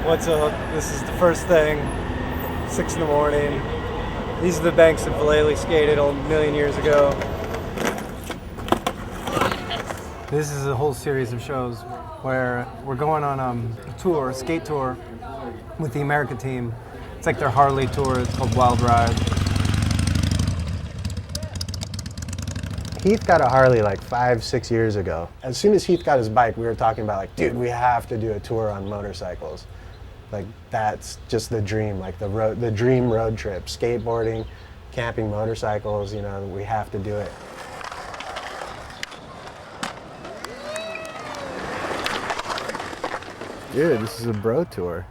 What's up? This is the first thing, 6 in the morning. These are the banks that Vallely skated a million years ago. This is a whole series of shows where we're going on a tour, a skate tour, with the Emerica team. It's like their Harley tour. It's called Wild Ride. Heath got a Harley like 5-6 years ago. As soon as Heath got his bike, we were talking about like, dude, we have to do a tour on motorcycles. Like that's just the dream, like the dream road trip, skateboarding, camping, motorcycles, you know, we have to do it. Dude, this is a bro tour.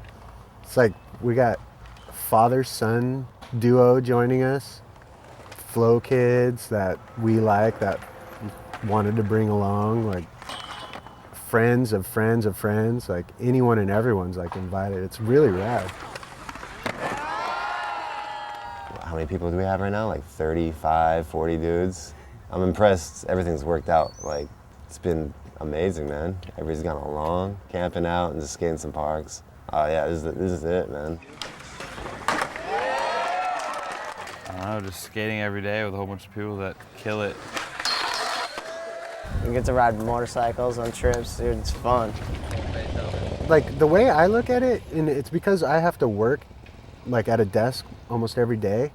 It's like we got father-son duo joining us, flow kids that we like, that wanted to bring along, like friends of friends of friends, like anyone and everyone's like invited. It's really rad. How many people do we have right now? Like 35, 40 dudes. I'm impressed. Everything's worked out. Like, it's been amazing, man. Everybody's gotten along, camping out and just skating some parks. Oh yeah, this is it, man. I don't know, just skating every day with a whole bunch of people that kill it. We get to ride motorcycles on trips, dude, it's fun. Like the way I look at it, and it's because I have to work like at a desk almost every day,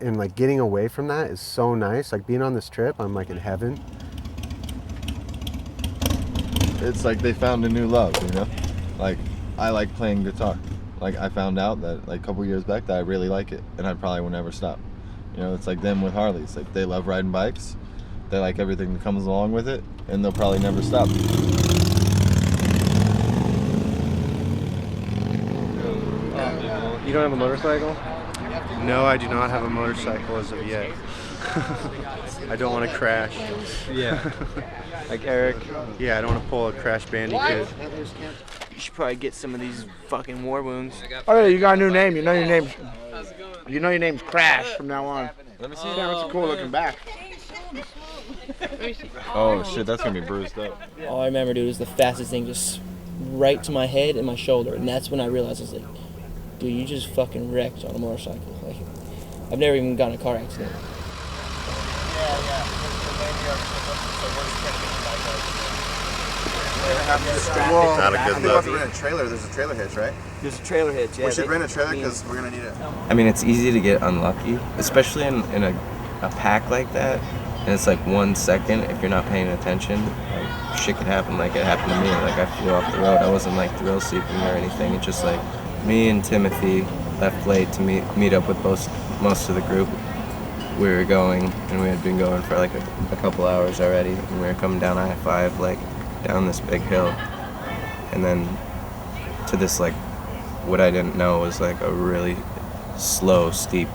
and like getting away from that is so nice. Like being on this trip, I'm like in heaven. It's like they found a new love, you know? Like, I like playing guitar. Like, I found out that like a couple years back that I really like it, and I probably will never stop. You know, it's like them with Harleys. Like, they love riding bikes. They like everything that comes along with it, and they'll probably never stop. You don't have a motorcycle? No, I do not have a motorcycle as of yet. I don't want to crash. Yeah. Like Eric? Yeah, I don't want to pull a Crash Bandicoot. You should probably get some of these fucking war wounds. Oh yeah, you got a new name. You know your name's. You know your name's Crash from now on. Let me see. Damn, that's a cool looking back. Oh shit, that's gonna be bruised up. All I remember, dude, is the fastest thing just right to my head and my shoulder, and that's when I realized I was like, dude, you just fucking wrecked on a motorcycle. Like, I've never even gotten in a car accident. Well, Not a good we're about to look. rent a trailer. There's a trailer hitch, right? There's a trailer hitch, yeah. We should rent a trailer because we're gonna need it. I mean, it's easy to get unlucky, especially in a pack like that. And it's like 1 second, if you're not paying attention, like shit could happen. Like it happened to me. Like I flew off the road. I wasn't like thrill seeking or anything. It's just like me and Timothy left late to meet up with most of the group. We were going, and we had been going for like a couple hours already, and we were coming down I-5, like down this big hill, and then to this like what I didn't know was like a really slow, steep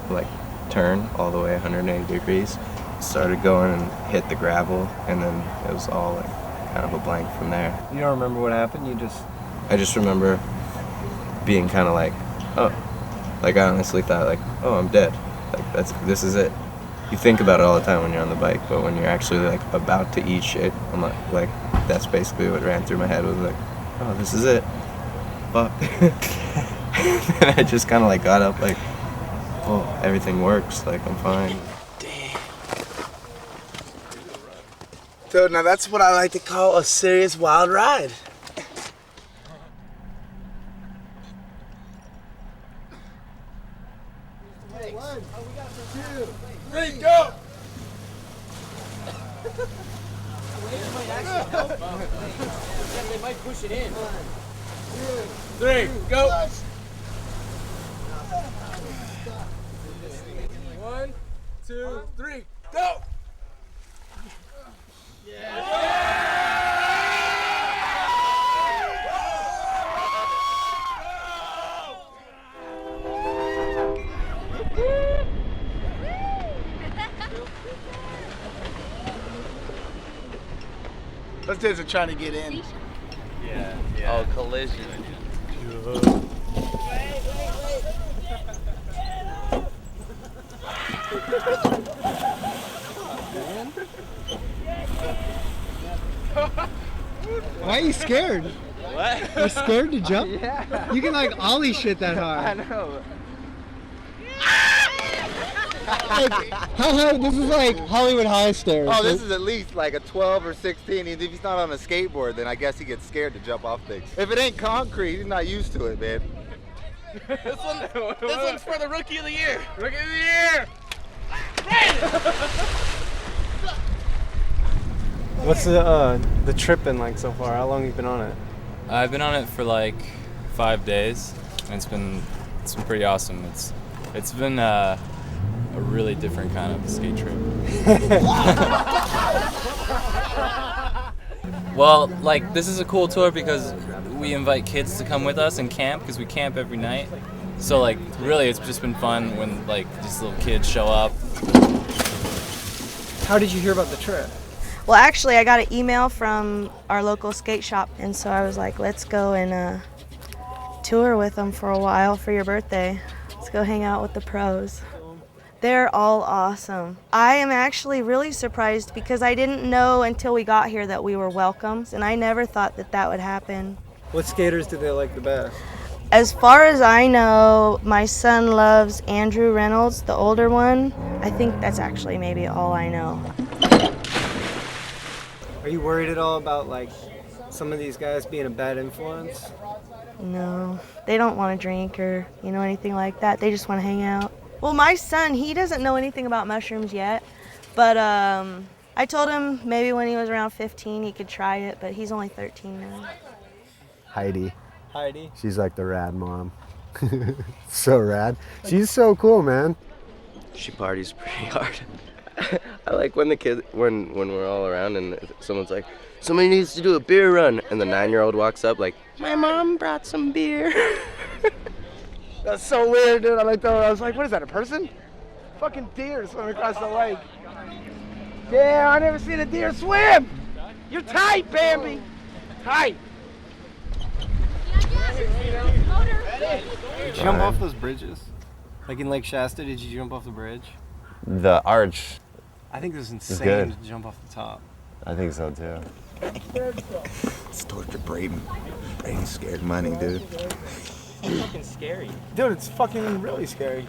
like turn all the way 180 degrees. Started going and hit the gravel, and then it was all like kind of a blank from there. You don't remember what happened? I just remember being kind of like, oh, like I honestly thought like, oh, I'm dead. Like this is it. You think about it all the time when you're on the bike, but when you're actually like about to eat shit, I'm like that's basically what ran through my head, was like, oh, this is it. Fuck. And I just kind of like got up like, oh, everything works. Like I'm fine. Dude, now that's what I like to call a serious wild ride. One, 2, 3, go! They might push it in. 3, go! 1, 2, 3, go! Those dudes are trying to get in. Yeah. Oh, collision. Why are you scared? What? You're scared to jump? Yeah. You can like ollie shit that hard. I know. Like, how high? This is like Hollywood High stairs. Oh, this is at least like a 12 or 16. If he's not on a skateboard, then I guess he gets scared to jump off things. If it ain't concrete, he's not used to it, man. This one's for the Rookie of the Year. Rookie of the Year! What's the trip been like so far? How long have you been on it? I've been on it for like 5 days, and it's been pretty awesome. It's been a really different kind of skate trip. Well, like this is a cool tour because we invite kids to come with us and camp because we camp every night. So like really, it's just been fun when like these little kids show up. How did you hear about the trip? Well, actually, I got an email from our local skate shop, and so I was like, let's go and tour with them for a while for your birthday. Let's go hang out with the pros. They're all awesome. I am actually really surprised because I didn't know until we got here that we were welcomed, and I never thought that that would happen. What skaters do they like the best? As far as I know, my son loves Andrew Reynolds, the older one. I think that's actually maybe all I know. Are you worried at all about like some of these guys being a bad influence? No, they don't want to drink or anything like that. They just want to hang out. Well, my son, he doesn't know anything about mushrooms yet, but I told him maybe when he was around 15 he could try it, but he's only 13 now. Heidi. She's like the rad mom. So rad. She's so cool, man. She parties pretty hard. I like when the kids, when we're all around and someone's like, somebody needs to do a beer run, and the 9-year-old walks up like, my mom brought some beer. That's so weird, dude. I was like, what is that, a person? Fucking deer swimming across the lake. Damn, I never seen a deer swim. You're tight, Bambi. Tight. Did you jump off those bridges? Like in Lake Shasta, did you jump off the bridge? The arch. I think it was insane good. to jump off the top. I think so too. It's torture Braydon. Braydon's scared money, dude. It's fucking scary. Dude, it's fucking really scary.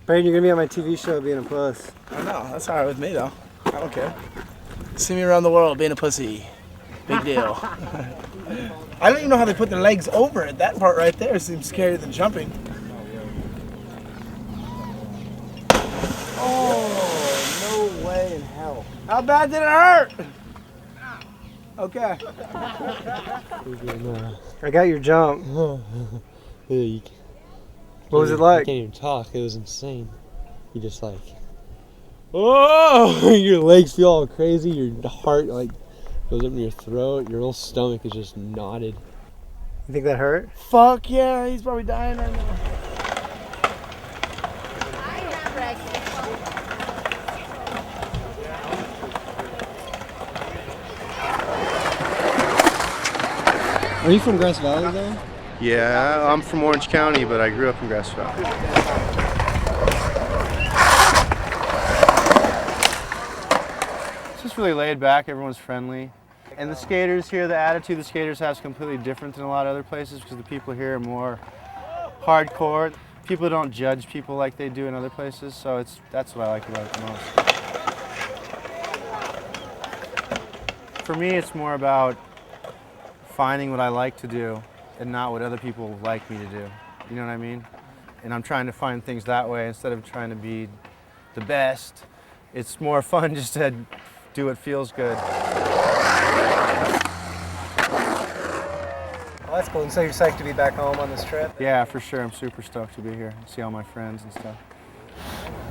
Braydon, you're gonna be on my TV show being a puss. I know, that's alright with me though. I don't care. See me around the world being a pussy. Big deal. I don't even know how they put their legs over it. That part right there seems scarier than jumping. Oh, no way in hell. How bad did it hurt? Okay. I got your jump. What was it like? I can't even talk. It was insane. You just like, oh, your legs feel all crazy. Your heart like goes up in your throat. Your whole stomach is just knotted. You think that hurt? Fuck yeah, he's probably dying right now. Are you from Grass Valley though? Yeah, I'm from Orange County, but I grew up in Grass Valley. It's just really laid back, everyone's friendly. And the skaters here, the attitude the skaters have is completely different than a lot of other places because the people here are more hardcore. People don't judge people like they do in other places, so that's what I like about it the most. For me, it's more about finding what I like to do and not what other people like me to do. You know what I mean? And I'm trying to find things that way instead of trying to be the best. It's more fun just to do what feels good. Well, that's cool. And so you're psyched to be back home on this trip? Yeah, for sure. I'm super stoked to be here, see all my friends and stuff.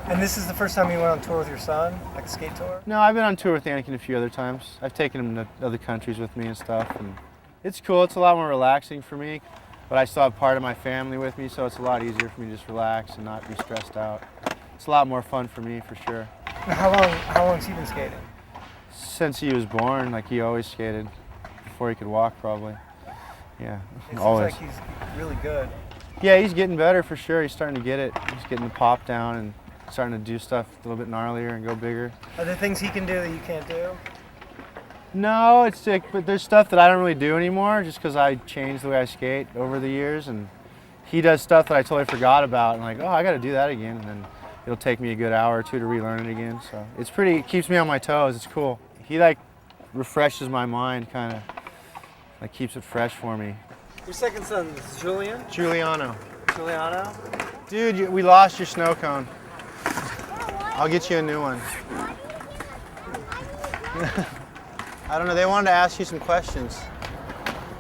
And this is the first time you went on tour with your son, like a skate tour? No, I've been on tour with Anakin a few other times. I've taken him to other countries with me and stuff. And it's cool. It's a lot more relaxing for me, but I still have part of my family with me, so it's a lot easier for me to just relax and not be stressed out. It's a lot more fun for me, for sure. How long has he been skating? Since he was born, like he always skated, before he could walk probably. Yeah, it always. Seems like he's really good. Yeah, he's getting better for sure. He's starting to get it. He's getting the pop down and starting to do stuff a little bit gnarlier and go bigger. Are there things he can do that you can't do? No, it's like, but there's stuff that I don't really do anymore just because I changed the way I skate over the years, and he does stuff that I totally forgot about, and like, oh, I got to do that again, and then it'll take me a good hour or two to relearn it again. So it's pretty, it keeps me on my toes. It's cool. He like refreshes my mind, kind of like keeps it fresh for me. Your second son is Julian? Giuliano. Giuliano? Dude, we lost your snow cone. I'll get you a new one. I don't know, they wanted to ask you some questions.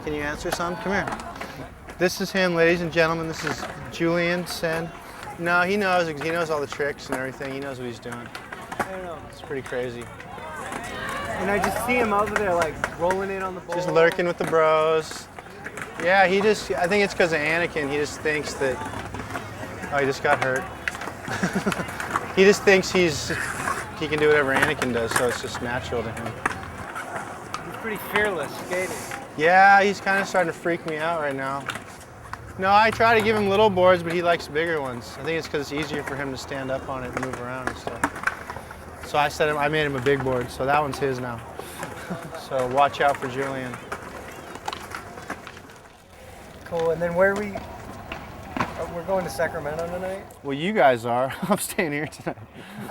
Can you answer some? Come here. This is him, ladies and gentlemen. This is Julian Sen. No, he knows all the tricks and everything. He knows what he's doing. I don't know. It's pretty crazy. And I just see him over there like rolling in on the ball. Just lurking with the bros. Yeah, I think it's because of Anakin. He just thinks that, oh, he just got hurt. He just thinks he can do whatever Anakin does, so it's just natural to him. He's pretty fearless skating. Yeah, he's kind of starting to freak me out right now. No, I try to give him little boards, but he likes bigger ones. I think it's because it's easier for him to stand up on it and move around and stuff. So I made him a big board, so that one's his now. So watch out for Julian. Cool, and then where are we? We're going to Sacramento tonight? Well, you guys are. I'm staying here tonight.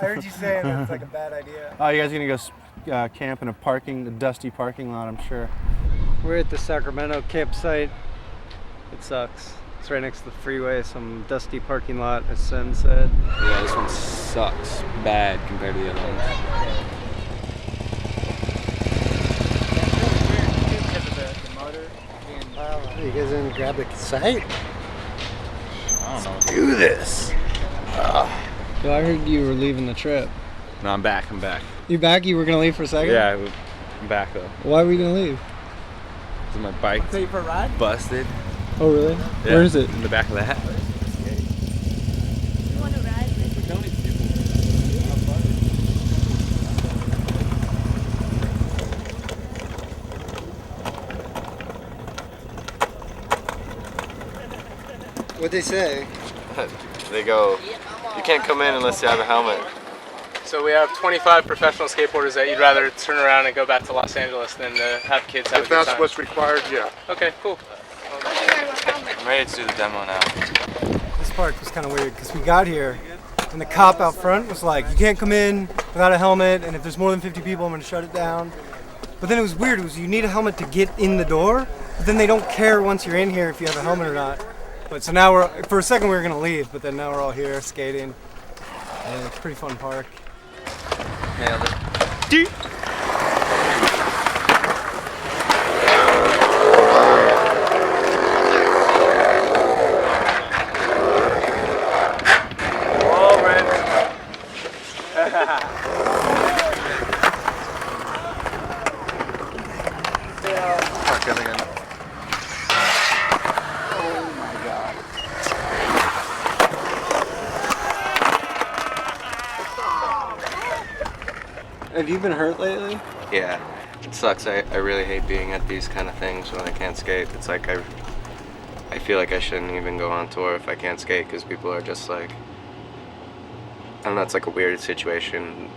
I heard you saying it's like a bad idea. Oh, you guys are gonna go camp in a dusty parking lot, I'm sure. We're at the Sacramento campsite. It sucks. It's right next to the freeway, some dusty parking lot, as Sen said. Yeah, this one sucks bad compared to the other ones. You guys didn't grab the site? I don't know. Do this. Yo, I heard you were leaving the trip. No, I'm back. You back? You were gonna leave for a second? Yeah, I'm back though. Why were you gonna leave? Is my bike Take for a ride? busted? Oh really? Yeah, Where is it? In the back of the hat. What'd they say? They go, you can't come in unless you have a helmet. So we have 25 professional skateboarders that you'd rather turn around and go back to Los Angeles than to have kids have a good time. If that's what's required, yeah. Okay, cool. I'm ready to do the demo now. This part was kind of weird because we got here and the cop out front was like, you can't come in without a helmet, and if there's more than 50 people, I'm going to shut it down. But then it was weird. It was you need a helmet to get in the door, but then they don't care once you're in here if you have a helmet or not. But so now for a second we were going to leave, but then now we're all here skating. And it's a pretty fun park. Nailed it. Have you been hurt lately? Yeah, it sucks. I really hate being at these kind of things when I can't skate. It's like I feel like I shouldn't even go on tour if I can't skate because people are just like, I don't know, it's like a weird situation.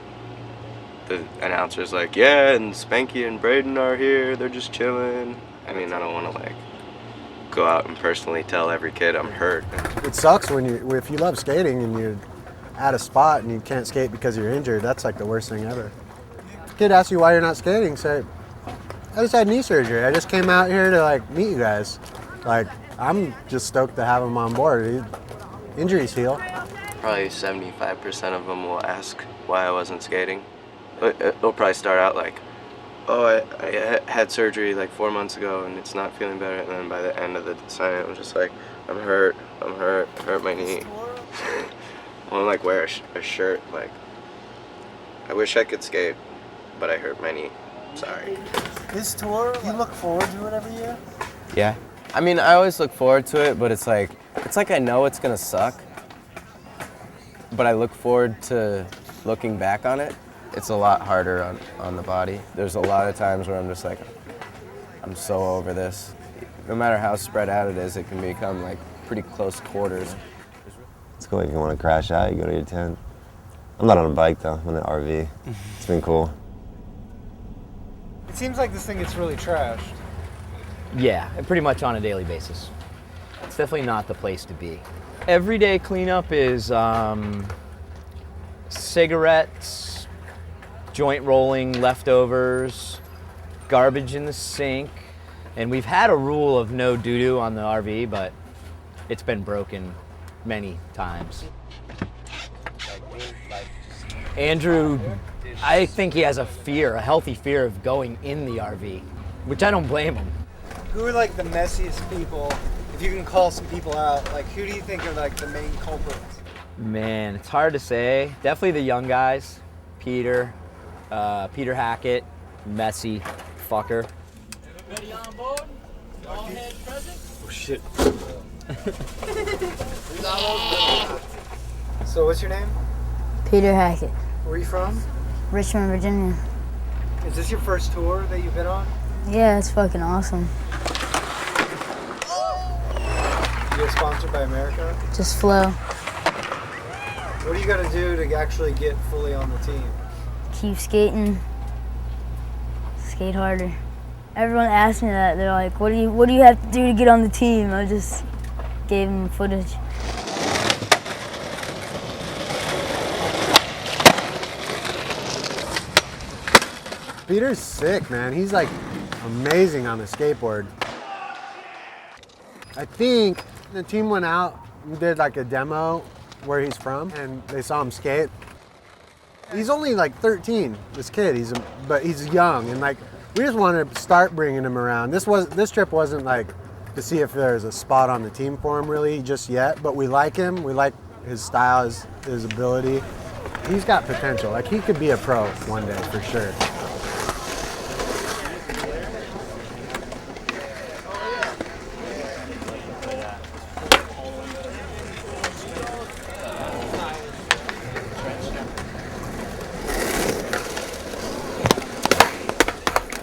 The announcer's like, yeah, and Spanky and Braydon are here, they're just chilling. I mean, I don't want to like go out and personally tell every kid I'm hurt. It sucks if you love skating and you're at a spot and you can't skate because you're injured. That's like the worst thing ever. Kid asks you why you're not skating, say, I just had knee surgery. I just came out here to like meet you guys. Like, I'm just stoked to have him on board. Injuries heal. Probably 75% of them will ask why I wasn't skating. It'll probably start out like, oh, I had surgery like 4 months ago and it's not feeling better. And then by the end of the assignment, I'm just like, I'm hurt, hurt my knee. I want to like wear a shirt, like, I wish I could skate, but I hurt my knee. Sorry. This tour, you look forward to it every year? Yeah. I mean, I always look forward to it, but it's like I know it's gonna suck, but I look forward to looking back on it. It's a lot harder on the body. There's a lot of times where I'm just like, I'm so over this. No matter how spread out it is, it can become like pretty close quarters. It's cool if you want to crash out, you go to your tent. I'm not on a bike though, I'm in an RV. It's been cool. It seems like this thing gets really trashed. Yeah, and pretty much on a daily basis. It's definitely not the place to be. Everyday cleanup is cigarettes, joint rolling, leftovers, garbage in the sink, and we've had a rule of no doo-doo on the RV, but it's been broken many times. Andrew, I think he has a healthy fear of going in the RV, which I don't blame him. Who are like the messiest people? If you can call some people out, like who do you think are like the main culprits? Man, it's hard to say. Definitely the young guys. Peter Hackett, messy fucker. Everybody on board? All hands present? Oh shit. So what's your name? Peter Hackett. Where are you from? Richmond, Virginia. Is this your first tour that you've been on? Yeah, it's fucking awesome. You get sponsored by Emerica? Just flow. What do you got to do to actually get fully on the team? Keep skating. Skate harder. Everyone asks me that. They're like, what do you have to do to get on the team? I just gave them footage. Peter's sick, man. He's like amazing on the skateboard. I think the team went out and did like a demo where he's from, and they saw him skate. He's only like 13, this kid. But he's young, and like we just wanted to start bringing him around. This trip wasn't like to see if there's a spot on the team for him really just yet, but we like him. We like his style, his ability. He's got potential. Like he could be a pro one day for sure.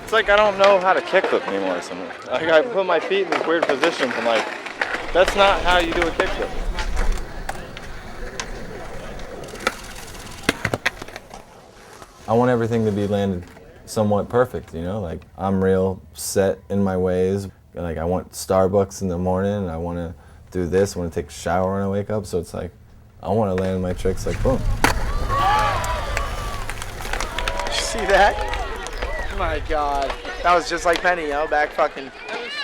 It's like I don't know how to kickflip anymore or something. Like I put my feet in these weird positions and like, that's not how you do a kickflip. I want everything to be landed somewhat perfect, you know? Like I'm real set in my ways. Like I want Starbucks in the morning and I want to do this, I want to take a shower when I wake up. So it's like, I want to land my tricks like boom. See that? Oh my God. That was just like Penny, yo, back fucking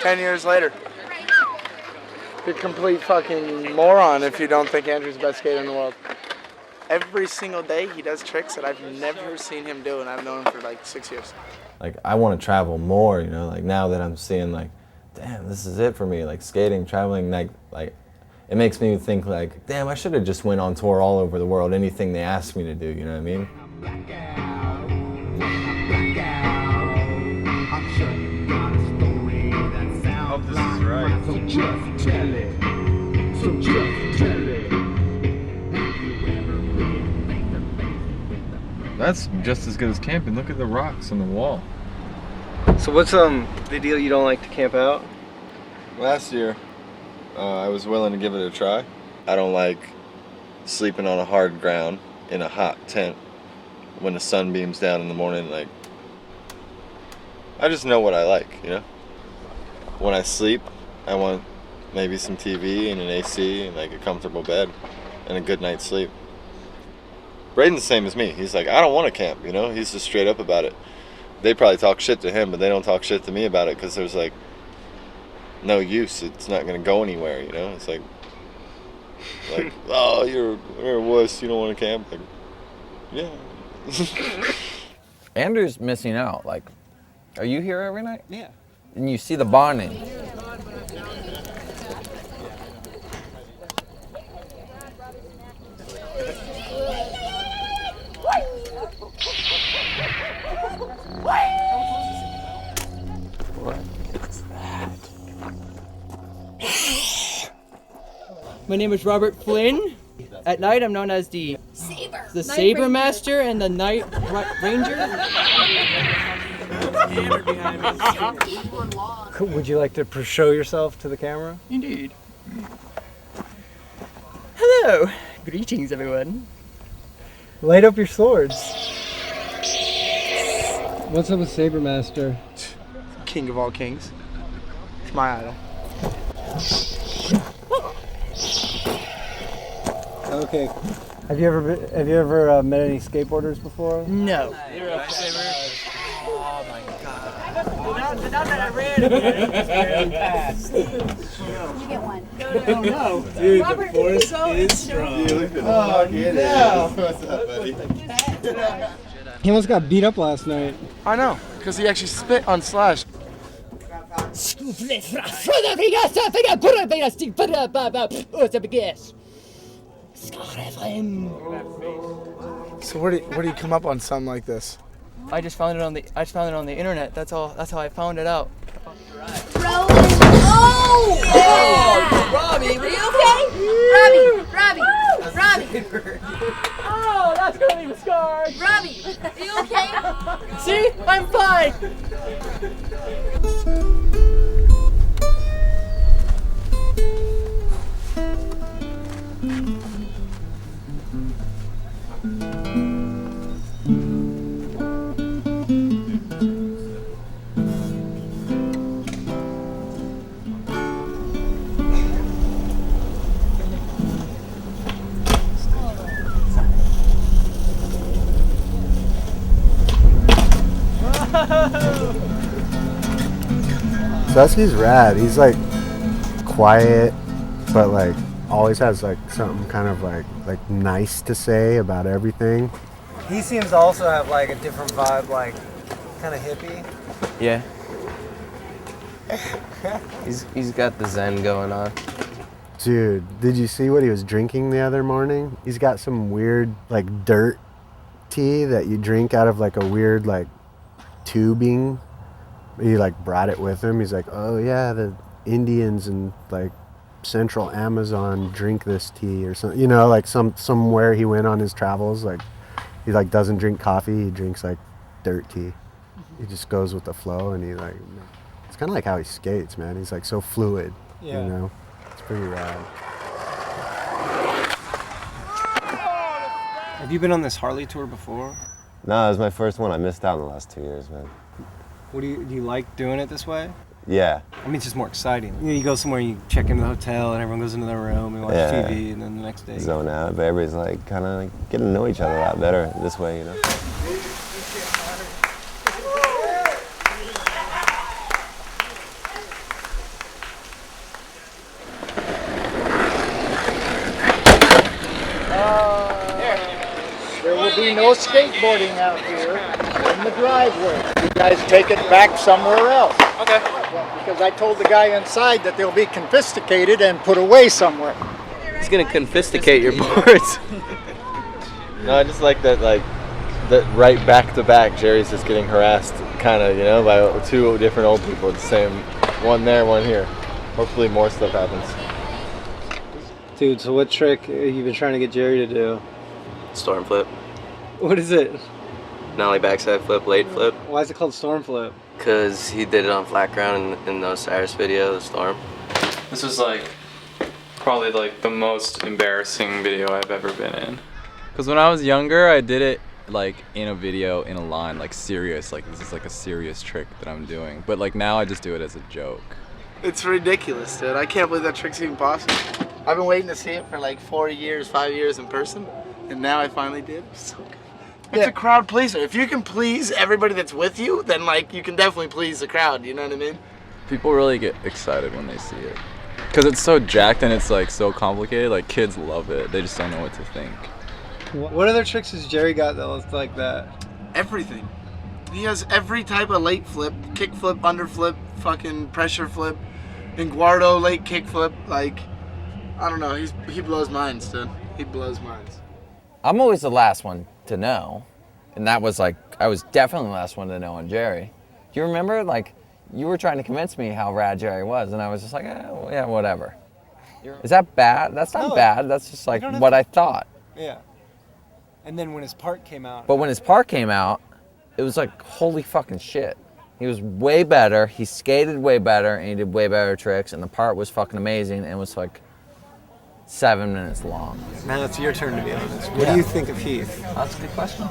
10 years later. You're a complete fucking moron if you don't think Andrew's the best skater in the world. Every single day he does tricks that I've never seen him do, and I've known him for like 6 years. Like I want to travel more, you know, like now that I'm seeing like, damn, this is it for me, like skating, traveling, like it makes me think like, damn, I should have just went on tour all over the world, anything they asked me to do, you know what I mean? Hope this is right. So just tell it. So just tell it. That's just as good as camping. Look at the rocks on the wall. So what's the deal you don't like to camp out? Last year, I was willing to give it a try. I don't like sleeping on a hard ground in a hot tent when the sun beams down in the morning. Like, I just know what I like, you know? When I sleep, I want maybe some TV and an AC and like a comfortable bed and a good night's sleep. Braydon's the same as me. He's like, I don't want to camp, you know? He's just straight up about it. They probably talk shit to him, but they don't talk shit to me about it because there's like no use. It's not going to go anywhere, you know? It's like oh, you're a wuss. You don't want to camp? Like, yeah. Andrew's missing out. Like, are you here every night? Yeah. And you see the bonding. My name is Robert Flynn. At night, I'm known as the Saber Master and the Night Ranger. Would you like to show yourself to the camera? Indeed. Hello. Greetings, everyone. Light up your swords. What's up with Sabermaster? King of all kings. It's my idol. Okay. Have you ever met any skateboarders before? No. Oh my god. The that I ran it's barely passed. You get one. No. Dude, Robert, the force so is strong. Oh, no. What's up, buddy? He almost got beat up last night. I know, because he actually spit on Slash. So where do you come up on something like this? I just found it on the internet. That's how I found it out. Oh! Yeah! Robbie, are you okay? Robbie! Oh, that's gonna leave a scar. Robbie, are you okay? See? I'm fine. Dusky's rad. He's like quiet, but like always has like something kind of like nice to say about everything. He seems to also have like a different vibe, like kind of hippie. Yeah. He's got the zen going on. Dude, did you see what he was drinking the other morning? He's got some weird like dirt tea that you drink out of like a weird like tubing. He like brought it with him. He's like, oh yeah, the Indians in like central Amazon drink this tea or something. You know, like somewhere he went on his travels. Like he like doesn't drink coffee. He drinks like dirt tea. He just goes with the flow, and he like it's kind of like how he skates, man. He's like so fluid. Yeah. You know, it's pretty rad. Have you been on this Harley tour before? No, it was my first one. I missed out in the last 2 years, man. Do you like doing it this way? Yeah. I mean, it's just more exciting. You go somewhere, you check into the hotel, and everyone goes into their room and watch TV, and then the next day. Zone out, but everybody's like kind of like getting to know each other a lot better this way, you know. There will be no skateboarding out here in the driveway. You guys take it back somewhere else. Okay. Because I told the guy inside that they'll be confiscated and put away somewhere. He's gonna confiscate your boards. No, I just like that, right back to back, Jerry's just getting harassed, kind of, you know, by two different old people. It's the same, one there, one here. Hopefully more stuff happens. Dude, so what trick have you been trying to get Jerry to do? Storm flip. What is it? Nollie backside flip, late flip. Why is it called storm flip? Because he did it on flat ground in the Osiris video, the storm. This was probably the most embarrassing video I've ever been in. Because when I was younger, I did it in a video, in a line, serious. This is a serious trick that I'm doing. But now I just do it as a joke. It's ridiculous, dude. I can't believe that trick's even possible. I've been waiting to see it for 5 years in person, and now I finally did. It's so good. It's a crowd pleaser. If you can please everybody that's with you, then you can definitely please the crowd, you know what I mean? People really get excited when they see it. Because it's so jacked and it's so complicated, kids love it. They just don't know what to think. What other tricks has Jerry got that looks like that? Everything. He has every type of late flip, kick flip, underflip, fucking pressure flip, Inguardo late kick flip. I don't know. He blows minds, dude. He blows minds. I'm always the last one to know. And that was I was definitely the last one to know on Jerry. Do you remember? You were trying to convince me how rad Jerry was, and I was just yeah, whatever. Is that bad? That's not bad. That's just what I thought. Yeah. And then when his part came out. But when his part came out, it was holy fucking shit. He was way better, he skated way better, and he did way better tricks, and the part was fucking amazing, and it was 7 minutes long. Now it's your turn to be honest. What do you think of Heath? That's a good question.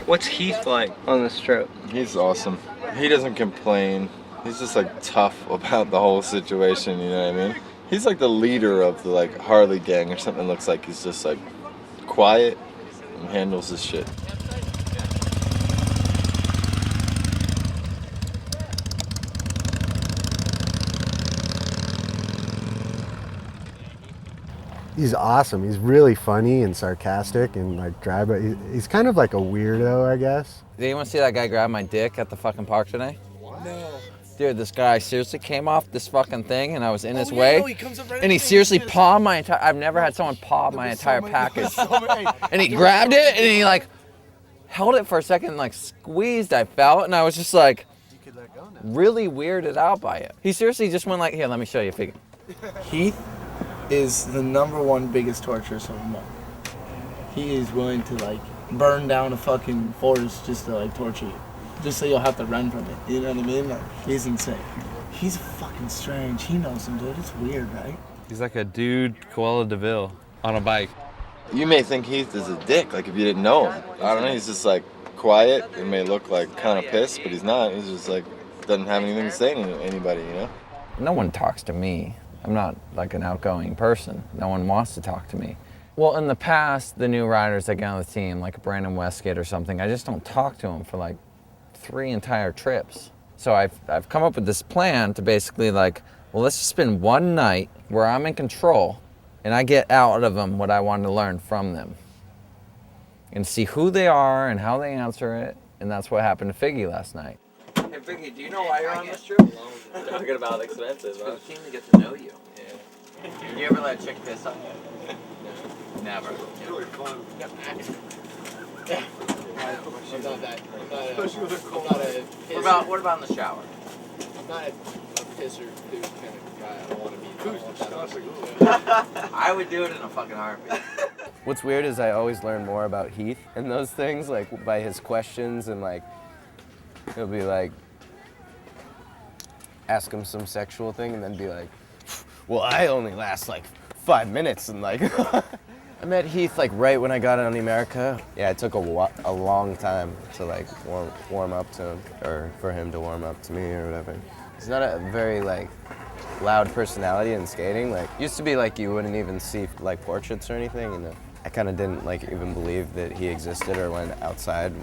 What's Heath like on this trip? He's awesome. He doesn't complain. He's just like tough about the whole situation, you know what I mean? He's like the leader of the like Harley gang or something. Looks like he's just like quiet and handles his shit. He's awesome. He's really funny and sarcastic and like dry, but he's kind of like a weirdo, I guess. Did anyone see that guy grab my dick at the fucking park today? No. Dude, this guy seriously came off this fucking thing and I was in his way. No, he comes up right and he seriously pawed my entire, I've never had someone paw my entire package. And he grabbed it and he like held it for a second and like squeezed, I felt, and I was just like really weirded out by it. He seriously just went like, here, let me show you a figure. Heath is the #1 biggest torturist of them all. He is willing to like burn down a fucking forest just to like torture you. Just so you'll have to run from it. You know what I mean? Like, he's insane. He's fucking strange. He knows him, dude. It's weird, right? He's like a dude Koala DeVille on a bike. You may think Heath is a dick, like if you didn't know him. I don't know, he's just like quiet. It may look like kind of pissed, but he's not. He's just like, doesn't have anything to say to anybody, you know? No one talks to me. I'm not like an outgoing person. No one wants to talk to me. Well, in the past, the new riders that get on the team, like Brandon Westgate or something, I just don't talk to them for like 3 entire trips. So I've come up with this plan to basically like, well, let's just spend one night where I'm in control and I get out of them what I want to learn from them and see who they are and how they answer it. And that's what happened to Figgy last night. Hey, Figgy, do you know why you're on this trip? Talking about expenses, huh? It's keen to get to know you. Yeah. You ever let a chick piss on you? Never. Yeah. I'm not that. What about in the shower? I'm not a pisser dude kind of guy. I don't want to be. I would do it in a fucking heartbeat. What's weird is I always learn more about Heath and those things, like by his questions, and like he'll be like, ask him some sexual thing and then be like, well, I only last like 5 minutes, and like I met Heath like right when I got on Emerica. Yeah, it took a long time to like warm up to him, or for him to warm up to me or whatever. He's not a very like loud personality in skating. Like used to be like you wouldn't even see like portraits or anything, and I kind of didn't like even believe that he existed or went outside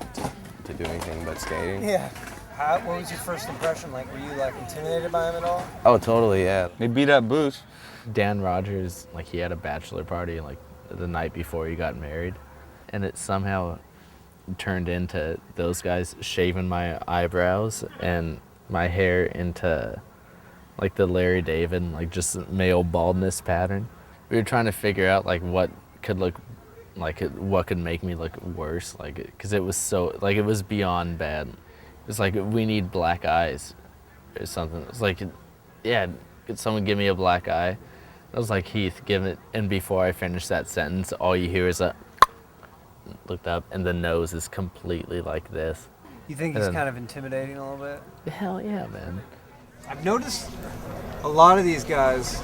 to do anything but skating. Yeah. What was your first impression like? Were you like intimidated by him at all? Oh, totally, yeah. They beat up Boosh. Dan Rogers, like he had a bachelor party like the night before he got married, and it somehow turned into those guys shaving my eyebrows and my hair into like the Larry David, like just male baldness pattern. We were trying to figure out like what could look like what could make me look worse, like because it was so like it was beyond bad. It's like we need black eyes or something. It's like, yeah, could someone give me a black eye? I was like, Heath, give it. And before I finished that sentence, all you hear is a looked up, and the nose is completely like this. You think he's kind of intimidating a little bit? Hell yeah, man. I've noticed a lot of these guys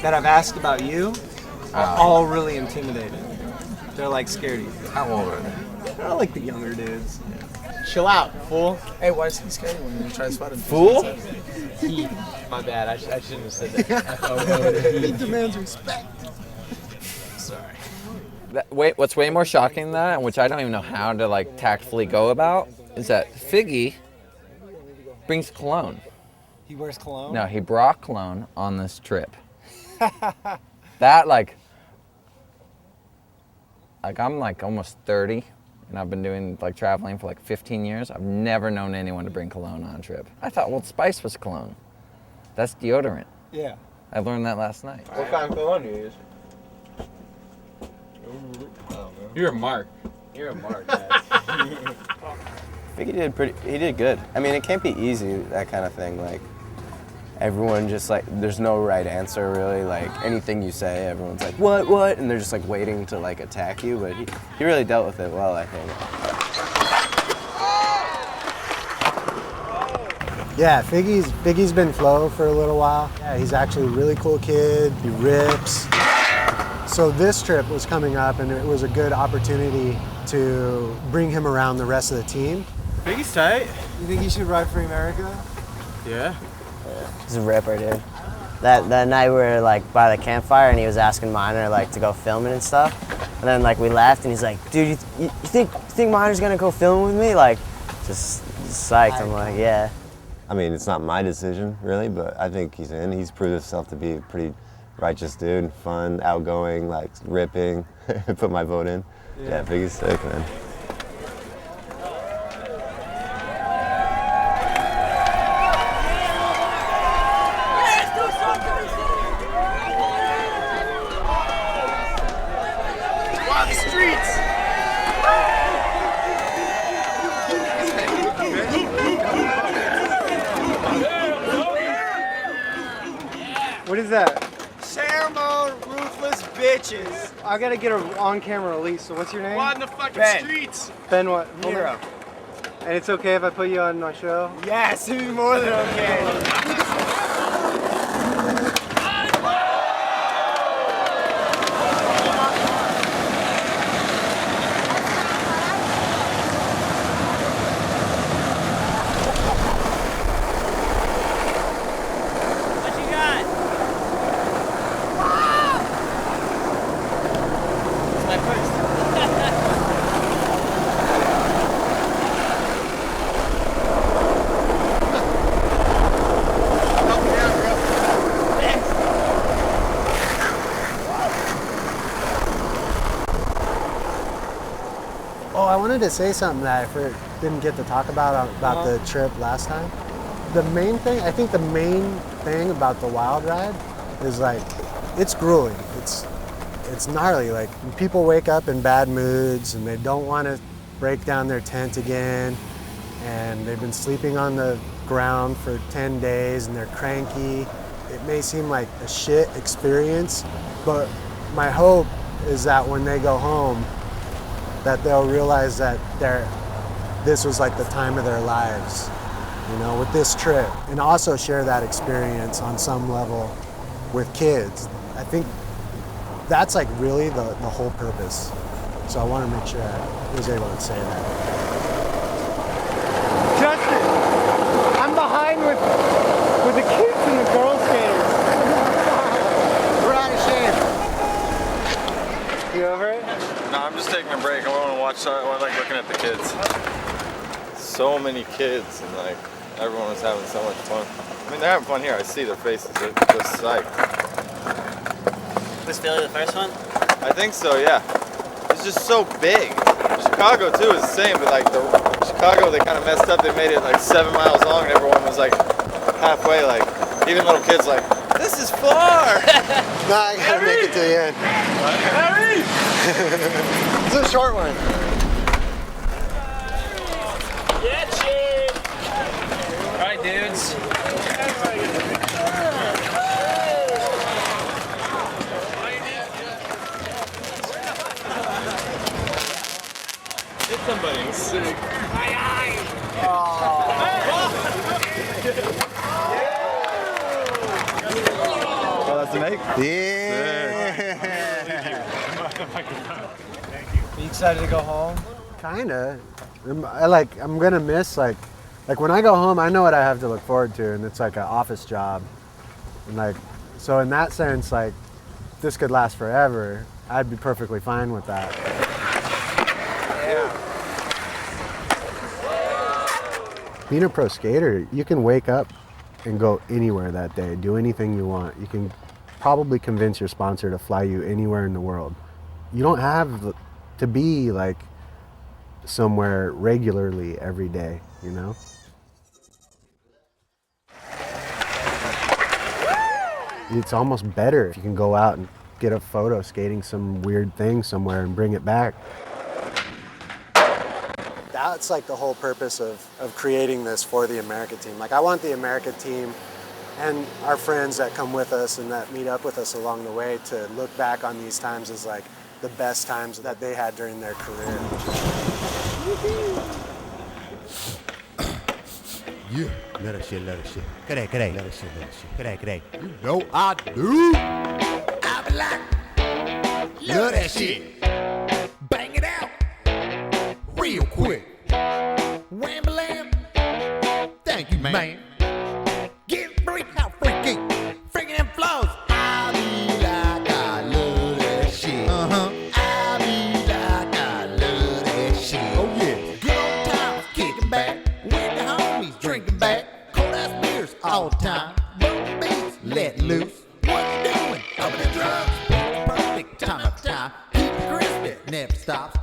that I've asked about you are all really intimidated. They're like scared of you. How old are they? They're like the younger dudes. Chill out, fool. Hey, why is he scared when you try to spot him? Fool? Heath. My bad. I shouldn't have said that. He demands respect. Sorry. What's way more shocking than that, which I don't even know how to like tactfully go about, is that Figgy brings cologne. He wears cologne? No, he brought cologne on this trip. That like I'm like almost 30. And I've been doing like traveling for like 15 years. I've never known anyone to bring cologne on a trip. I thought Old Spice was cologne. That's deodorant. Yeah. I learned that last night. What kind of cologne do you use? You're a mark. You're a mark, I think he did good. I mean, it can't be easy, that kind of thing. Like, everyone just like, there's no right answer really. Like, anything you say, everyone's like, what? And they're just like waiting to like attack you. But he really dealt with it well, I think. Yeah, Figgy's been flow for a little while. Yeah, he's actually a really cool kid. He rips, So this trip was coming up, and it was a good opportunity to bring him around the rest of the team. Biggie's tight. You think he should ride for Emerica? Yeah. He's a ripper, dude. That night we were like by the campfire and he was asking Minor like to go filming and stuff. And then like we left and he's like, dude, you think Minor's gonna go filming with me? Like, just psyched. I'm like, yeah. I mean, it's not my decision really, but I think he's in. He's proved himself to be a pretty righteous dude, fun, outgoing, like ripping. Put my vote in. Yeah, Biggie's sick, man. What is that? Ceremony, ruthless bitches. I gotta get her on camera release. So what's your name? On the fucking Ben. streets. Ben what? Nero. And it's okay if I put you on my show? Yes, it's more than okay. I wanted to say something that I didn't get to talk about the trip last time. The main thing, I think the main thing about the wild ride is like, it's grueling. It's gnarly. Like people wake up in bad moods and they don't want to break down their tent again. And they've been sleeping on the ground for 10 days and they're cranky. It may seem like a shit experience, but my hope is that when they go home, that they'll realize that this was like the time of their lives, you know, with this trip, and also share that experience on some level with kids. I think that's like really the whole purpose. So I want to make sure I was able to say that. Justin, I'm behind with the kids and the girl skaters. We're out of shape. You over it? No, I'm just taking a break. I want to watch. I like looking at the kids. So many kids, and like everyone was having so much fun. I mean, they're having fun here. I see their faces. They're just psyched. Was Philly the first one? I think so. Yeah. It's just so big. Chicago too is the same, but like Chicago, they kind of messed up. They made it like 7 miles long, and everyone was like halfway. Like even little kids, like this is far. Nah, I gotta make it to the end. Harry! It's a short one. Get you! All right, dudes. Hit somebody. Sick. Oh, that's an egg? Yeah. Are you excited to go home? Kinda. I'm gonna miss like when I go home, I know what I have to look forward to, and it's like an office job, and like so in that sense, like this could last forever. I'd be perfectly fine with that. Being a pro skater, you can wake up and go anywhere that day, do anything you want. You can probably convince your sponsor to fly you anywhere in the world. You don't have to be like somewhere regularly every day, you know? It's almost better if you can go out and get a photo skating some weird thing somewhere and bring it back. That's like the whole purpose of creating this for the Emerica team. Like I want the Emerica team and our friends that come with us and that meet up with us along the way to look back on these times as like the best times that they had during their career. Yeah, let her shit. G'day. Let her shit. G'day. You know I do. I be like, Love that shit. Bang it out. Real quick. Wham-a-lam. Thank you, man. Get freak, how freaky. Freaking them flows. I be like I love that shit. I be like I love that shit. Oh yeah. Good old times, kicking back. With the homies, drinking back. Cold ass beers all the time. Boom beats, let loose. What you doing? Up in the drugs. Perfect time after time. Keep it crispy, never stops.